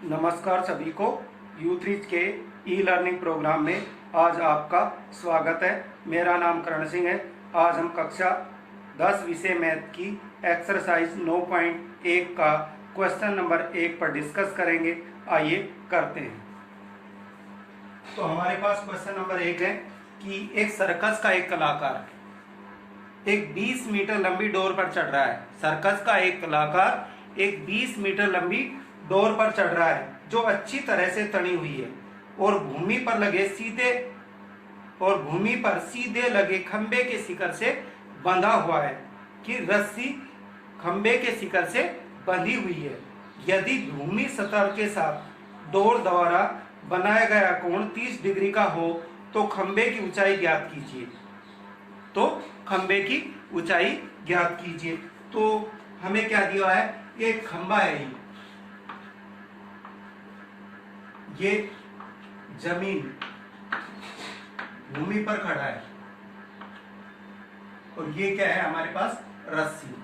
नमस्कार सभी को U3 के ई लर्निंग प्रोग्राम में आज आपका स्वागत है। मेरा नाम करण सिंह है। आज हम कक्षा 10 विषय मैथ की एक्सरसाइज 9.1 का क्वेश्चन नंबर 1 पर डिस्कस करेंगे। आइए करते हैं। तो हमारे पास क्वेश्चन नंबर 1 है कि एक सर्कस का एक कलाकार एक 20 मीटर लंबी डोर पर चढ़ रहा है। सर्कस का एक कलाकार एक 20 मीटर लंबी डोर पर चढ़ रहा है जो अच्छी तरह से तनी हुई है और भूमि पर सीधे लगे खंबे के शिखर से बंधा हुआ है कि रस्सी खंबे के शिखर से बंधी हुई है। यदि भूमि सतह के साथ डोर द्वारा बनाया गया कोण 30 डिग्री का हो तो खंबे की ऊंचाई ज्ञात कीजिए। तो हमें क्या दिया है, एक खंबा है, ये जमीन भूमि पर खड़ा है और ये क्या है हमारे पास, रस्सी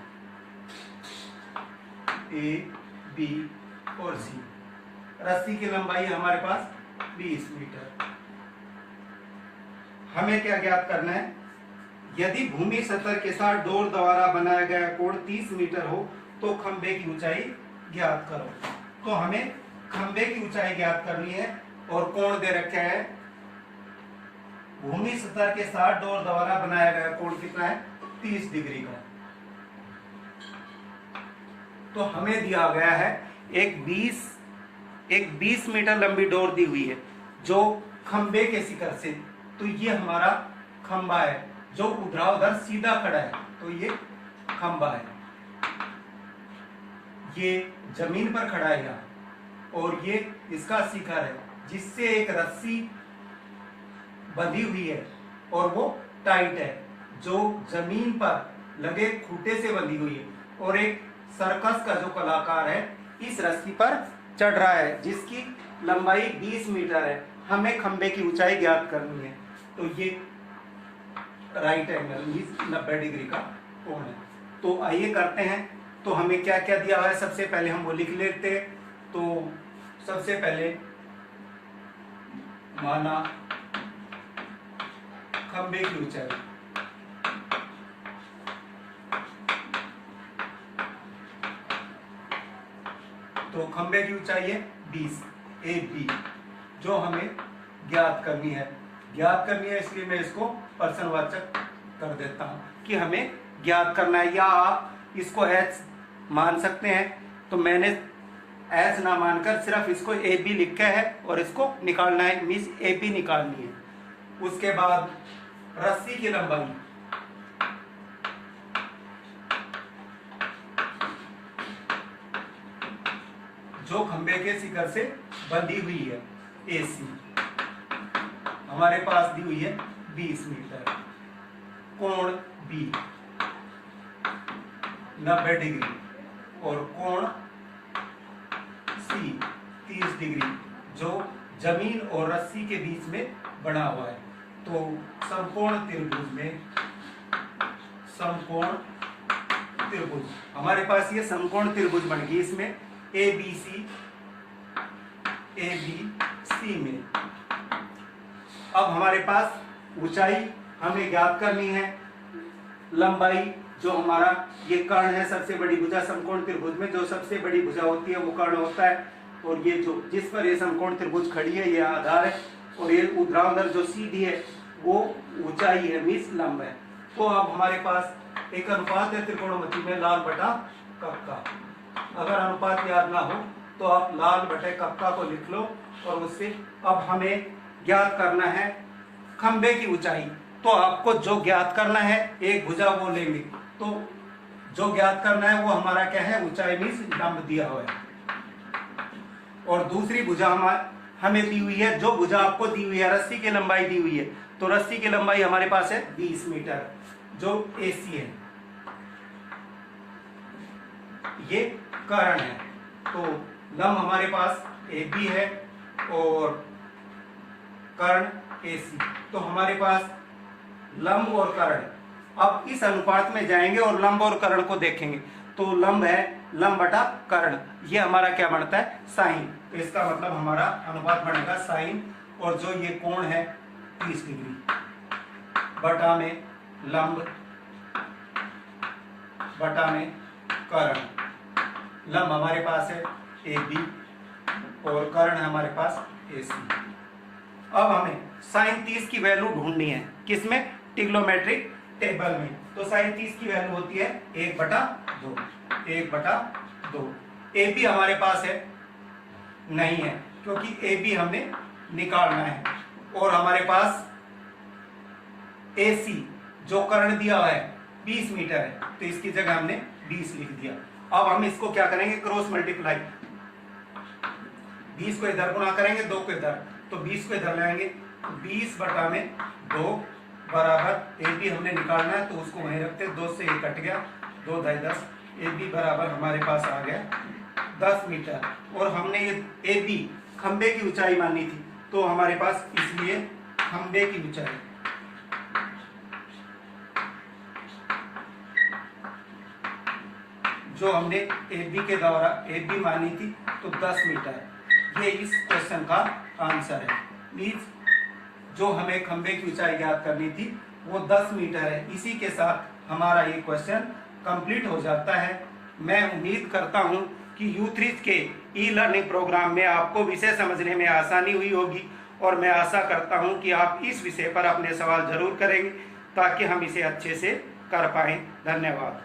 ए बी और सी। रस्सी की लंबाई है हमारे पास 20 मीटर। हमें क्या ज्ञात करना है, यदि भूमि सतह के साथ डोर द्वारा बनाया गया कोण 30 मीटर हो तो खंबे की ऊंचाई ज्ञात करो। तो हमें खंबे की ऊंचाई ज्ञात करनी है और कोण दे रखा है, भूमि सतह के साथ डोर द्वारा बनाया गया कोण कितना है, 30 डिग्री का। तो हमें दिया गया है एक 20 मीटर लंबी डोर दी हुई है जो खंबे के शिखर से, तो ये हमारा खंबा है जो ऊर्ध्वाधर सीधा खड़ा है, तो ये खंबा है, ये जमीन पर खड़ा है यहाँ, और ये इसका शिखर है जिससे एक रस्सी बंधी हुई है और वो टाइट है जो जमीन पर लगे खूंटे से बंधी हुई है। और एक सर्कस का जो कलाकार है इस रस्सी पर चढ़ रहा है जिसकी लंबाई 20 मीटर है। हमें खंबे की ऊंचाई ज्ञात करनी है। तो ये राइट एंगल 90 डिग्री का कोण है। तो आइए करते हैं। तो हमें क्या क्या दिया हुआ है, सबसे पहले हम वो लिख लेते हैं। तो सबसे पहले माना खंबे की ऊंचाई, तो खंबे की ऊंचाई है 20 ए बी जो हमें ज्ञात करनी है। इसलिए मैं इसको प्रश्नवाचक कर देता हूं कि हमें ज्ञात करना है, या आप इसको एच मान सकते हैं। तो मैंने एच ना मानकर सिर्फ इसको ए बी लिखा है और इसको निकालना है, मींस ए बी निकालनी है। उसके बाद रस्सी की लंबाई, जो खंबे के शिखर से बंधी हुई है, ए सी हमारे पास दी हुई है 20 मीटर। कोण बी 90 डिग्री और कोण सी 30 डिग्री जो जमीन और रस्सी के बीच में बना हुआ है। तो समकोण त्रिभुज हमारे पास ये समकोण त्रिभुज बन गई। इसमें ए बी सी में अब हमारे पास ऊंचाई हमें ज्ञात करनी है, लंबाई जो हमारा ये कर्ण है, सबसे बड़ी भुजा समकोण त्रिभुज में जो सबसे बड़ी भुजा होती है वो कर्ण होता है, और ये जो जिस पर ये समकोण त्रिभुज खड़ी है ये आधार है, और ये ऊर्ध्वाधर जो सीधी है वो ऊंचाई है, मीन्स लंब है। तो अब हमारे पास एक अनुपात है त्रिकोणमिति में लाल बटा कक्का। अगर अनुपात याद ना हो तो आप लाल बटे कक्का को लिख लो और उससे अब हमें ज्ञात करना है खंबे की ऊंचाई। तो आपको जो ज्ञात करना है, एक भुजा वो लेंगे, तो जो ज्ञात करना है वो हमारा क्या है, ऊंचाई मीन्स लंब दिया हुआ है, और दूसरी भुजा हमें दी हुई है, जो भुजा आपको दी हुई है रस्सी की लंबाई दी हुई है। तो रस्सी की लंबाई हमारे पास है 20 मीटर जो AC है, ये कर्ण है। तो लंब हमारे पास AB है और कर्ण AC। तो हमारे पास लंब और कर्ण, अब इस अनुपात में जाएंगे और लंब और कर्ण को देखेंगे। तो लंब है लंब बटा कर्ण, ये हमारा क्या बनता है साइन। तो इसका मतलब हमारा अनुपात बनेगा साइन, और जो ये कोण है 30 डिग्री बटा में लंब बटा में कर्ण। लंब हमारे पास है AB और कर्ण है हमारे पास AC। अब हमें साइन 30 की वैल्यू ढूंढनी है, किसमें, ट्रिग्नोमेट्रिक टेबल में। तो साइन 30 की वैल्यू होती है 1/2, 1/2। AB हमारे पास है नहीं है, क्योंकि AB हमने निकालना है, और हमारे पास AC जो कर्ण दिया हुआ है 20 मीटर है, तो इसकी जगह हमने 20 लिख दिया। अब हम इसको क्या करेंगे, क्रॉस मल्टीप्लाई, 20 को इधर गुणा करेंगे 2 को इधर, तो 20 को इधर लाएंगे, 20/2 बराबर AB हमने निकालना है तो उसको वहीं रखते, 2 से 1 कट गया, 2 × 10, AB बराबर हमारे पास आ गया 10 मीटर। और हमने ये AB खंबे की ऊंचाई मानी थी, तो हमारे पास इसलिए खंबे की ऊंचाई जो हमने AB के द्वारा AB मानी थी तो 10 मीटर। ये इस क्वेश्चन का आंसर है। मीन्स जो हमें खंबे की ऊंचाई ज्ञात करनी थी वो 10 मीटर है। इसी के साथ हमारा ये क्वेश्चन कंप्लीट हो जाता है। मैं उम्मीद करता हूं कि U3 के ई लर्निंग प्रोग्राम में आपको विषय समझने में आसानी हुई होगी, और मैं आशा करता हूं कि आप इस विषय पर अपने सवाल जरूर करेंगे ताकि हम इसे अच्छे से कर पाएं। धन्यवाद।